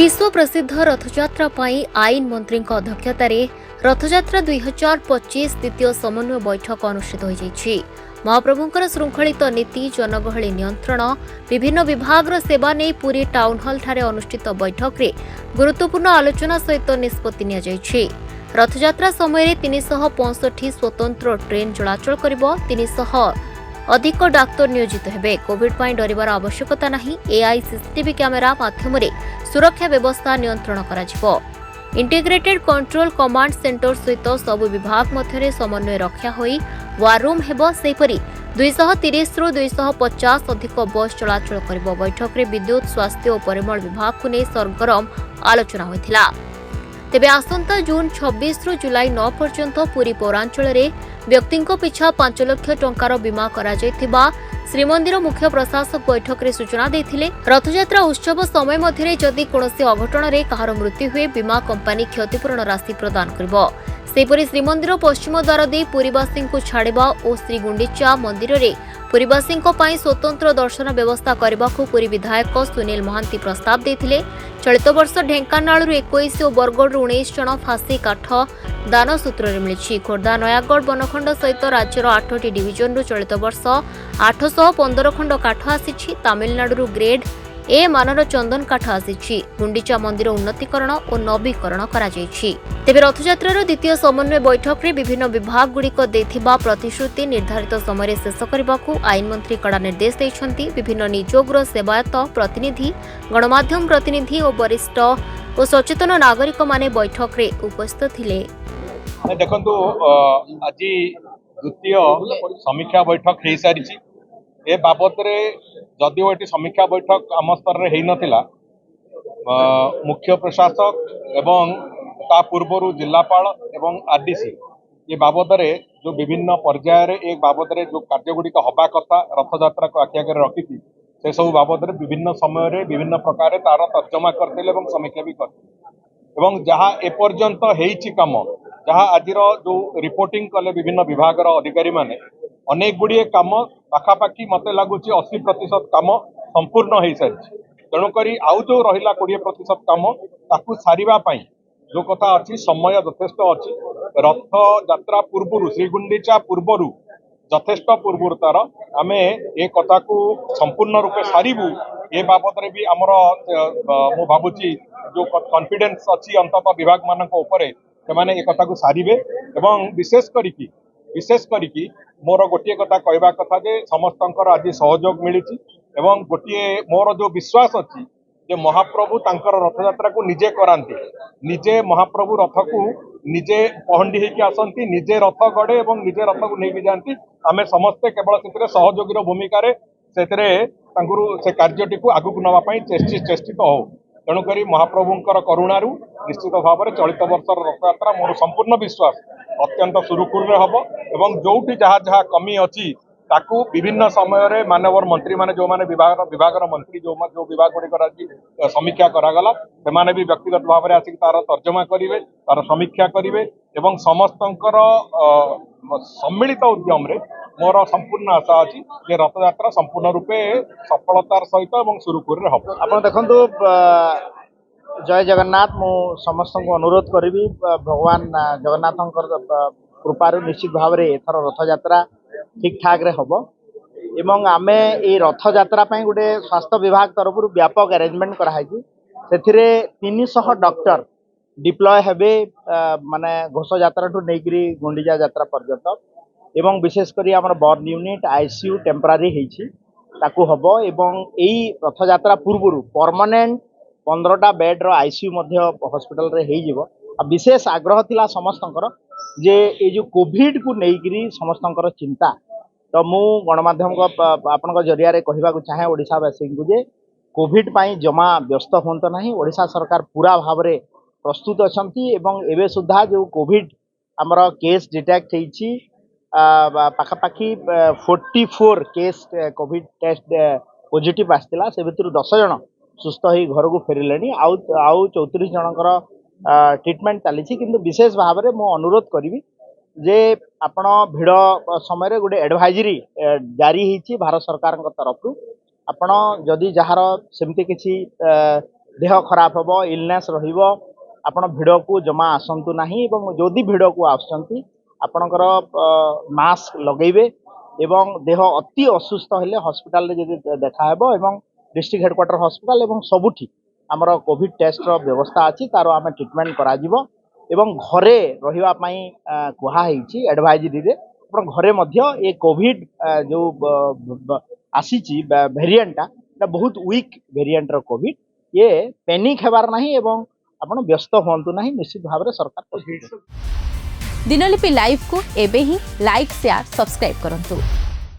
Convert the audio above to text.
विश्व प्रसिद्ध रथयात्रा पाई आईन मंत्री अध्यक्षतार रथयात्रा 2025 द्वितीय समन्वय बैठक अनुष्ठित हो महाप्रभुंकर श्रृंखलित नीति जनगहली नियंत्रण विभिन्न विभाग सेवा नहीं पुरी टाउन हॉल ठारे अनुष्ठित बैठक रे गुरुत्वपूर्ण आलोचना सहित निष्पत्ति नियाଯାଇଛି। रथयात्रा समय 365 स्वतंत्र ट्रेन चलाचल करिबो। 300 अधिक डाक्तर नियोजित हेबे। कोविड पाई डरिबार आवश्यकता नाही। एआई सीसीटीवी कैमेरा माध्यम सुरक्षा व्यवस्था नियंत्रण करा इंटीग्रेटेड कंट्रोल कमांड सेंटर सहित सबु विभाग मध्य समन्वय रक्षा होई वार रूम हेबो। सेपरी 230 रु 250 अधिक बस चलाचल करिबो। बैठक रे विद्युत स्वास्थ्य और परिमल विभाग को नहीं सरगरम आलोचना होइथिला। तेबे आसंता जून 26 रु जुलाई 9 पर्यंत पुरी पौरांचल रे व्यक्तिंको पिछा 5 लाख टंकार बीमा करा जायथिबा श्रीमंदिर मुख्य प्रशासक बैठक रे सूचना देथिले। रथयात्रा उत्सव समय मध्य जदि कोनोसी अघटन रे कहार मृत्यु हुए बीमा कंपनी क्षतिपूरण राशि प्रदान करिबो। सेपरि श्रीमंदिर पश्चिम द्वार दे पुरीवासी को छाड़िबा और श्री गुंडीचा मंदिर रे पुरीवासी स्वतंत्र दर्शन व्यवस्था करने को पुरी विधायक सुनील महांती प्रस्ताव देथिले। चलित वर्ष ढेंकानाल 21 और बरगढ़ 19 जन फांसी काठ दान सूत्र मिली। खोर्धा नयागढ़ बनखंड सहित राज्यर 8टी डिविजन चलित वर्ष 815 खंड काठ आसी। तमिलनाडु ग्रेड ए मानर चंदन काठ आसी। गुंडीचा मंदिर उन्नतीकरण और नवीकरण करा जायछि। तेबे रथयात्रार द्वितीय समन्वय बैठक रे विभिन्न विभाग गुड़िक देथिबा प्रतिश्रुति निर्धारित समय शेष करने आईन मंत्री कड़ा निर्देश देइछन्ति। विभिन्न नियोगर सेवायत प्रतिनिधि गणमाध्यम प्रतिनिधि और वरिष्ठ और सचेतन नागरिक माने बैठक रे उपस्थित थिले। देखंतु आज द्वितीय समीक्षा बैठक हो सारी ए बाबद जदिओ ये समीक्षा बैठक आम स्तर में हो नाला मुख्य प्रशासक एवं ता पूर्व जिलापाल एवं आरडीसी ये बाबद जो विभिन्न पर्यायर एक बाबद जो कार्यगुड़िक हवा कथा रथयात्रा को आखि आगे रखी से सब बाबद विभिन्न समय विभिन्न प्रकार तार तर्जमा करते समीक्षा भी करते जहाँ एपर्यंत होम जहाँ आज जो रिपोर्टिंग कले विभिन्न विभाग अधिकारी माने अनेक गुड़िए काम पाखापाखि मत लगुच 80% काम संपूर्ण हो सारी। तेणुक आउ जो रहा 20% काम ताकू सारिबा जो कथा अच्छी समय यथेष्ट अच्छी रथ यात्रा पूर्व श्रीगुंडीचा पूर्वर यथेष्ट पूर्व तार आम ए कथा को संपूर्ण रूपे सारू ए बाबद भी आमर मु भावुची जो कॉन्फिडेंस अच्छी अंततः विभाग मान से एक कथा को सारे एवं विशेष करी मोर गोटे कथा कहवा कथा जे समस्त आज सहयोग मिली एवं गोटे मोर जो विश्वास अच्छी जे महाप्रभु तांकर रथयात्रा को निजे करांती निजे महाप्रभु रथ को निजे पहंडी होकर आसती निजे रथ गड़े एवं निजे रथ को नहीं जाती आम समस्ते केवल से सहयोगी भूमिका से कार्यटी को आगू नापी चेष्टित हो। तेणुक महाप्रभुंकर करुणारू निश्चित भाव में चलित वर्षर रथयात्रा मोर संपूर्ण विश्वास अत्यंत सुरुखुर हम एवं जोटी जहाँ जहाँ कमी अच्छी ताकू विभिन्न समय मानवर मंत्री माने जो माने विभाग मंत्री जो विभाग गुड़िक आज समीक्षा करागला से भी व्यक्तिगत भाव में आसिक तार तर्जमा करेंगे तार समीक्षा करेंगे एवं समस्तंकर सम्मिलित उद्यम रे मोर संपूर्ण आशा अच्छी जे रथयात्रा संपूर्ण रूपे सफलतार सहित एवं सुरुखुर हम। आप देखु जय जगन्नाथ मु समस्त को अनुरोध करी भगवान जगन्नाथ कृपार निश्चित भाव में एथर रथयात्रा ठीक ठाक रे हम एवं आमे ये रथयात्रा गोटे स्वास्थ्य विभाग तरफ व्यापक अरेंजमेंट कराई से 300 डॉक्टर डिप्लॉय हेबे माने घोष यात्रा ठू नहीं गुंडीजा यात्रा पर्यंत एवं विशेषकर आम बर्न यूनिट आईसीयू टेम्परारी ताकू हम एवं यही रथयात्रा पूर्व परमानेंट 15टा बेड रो आईसीयू हॉस्पिटल रे हो विशेष आग्रह थिला समस्तंकर जे ये जो कोविड को लेकर समस्तंकर चिंता तो मु गणमाध्यम आपण जरिया कहवा चाहे ओडिशावासी को जे कोविड पाई जमा व्यस्त हूँ ना। ओडिशा सरकार पूरा भाव में प्रस्तुत अच्छी एवं एवं सुधा जो कोविड आमर केस डिटेक्ट होती पाखापाखि 44 केस कोविड टेस्ट पॉजिटिव आसाला से भर 10 जन सुस्थ हो घर को फेरिले आउ 34 जनकर ट्रिटमेंट चली किंतु विशेष भाव में मु अनुरोध करी जे आपण भिड़ समय गोटे एडवाइजरी जारी होती भारत सरकार तरफ आपण जदि जार सेमती किसी देह खराब हम इलनेस आपण भिड़ को जमा आसतु ना जदि भिड़ को आसुँच आपणकर मास्क लगेबे एवं देह अति असुस्थ हेले हॉस्पिटल रे जदि देखा हेबो एवं डिस्ट्रिक्ट हेडक्वार्टर हॉस्पिटल एवं सबुठी आमर कोविड टेस्ट रो व्यवस्था अछि तार आम ट्रिटमेंट करा जिवो एवं घरे रहिबा पई कुहा हेछि एडवाइजरी रे आपण घरे मध्य ए कोविड जो आसीछि वेरिएंट ता बहुत वीक वेरिएंट रो कोविड ये पैनिक हेबार नाही एवं आपण व्यस्त होंतु नाही निश्चित भाव रे सरकार दिनलिपि लाइव को एबे ही लाइक शेयर सब्सक्राइब करंतु।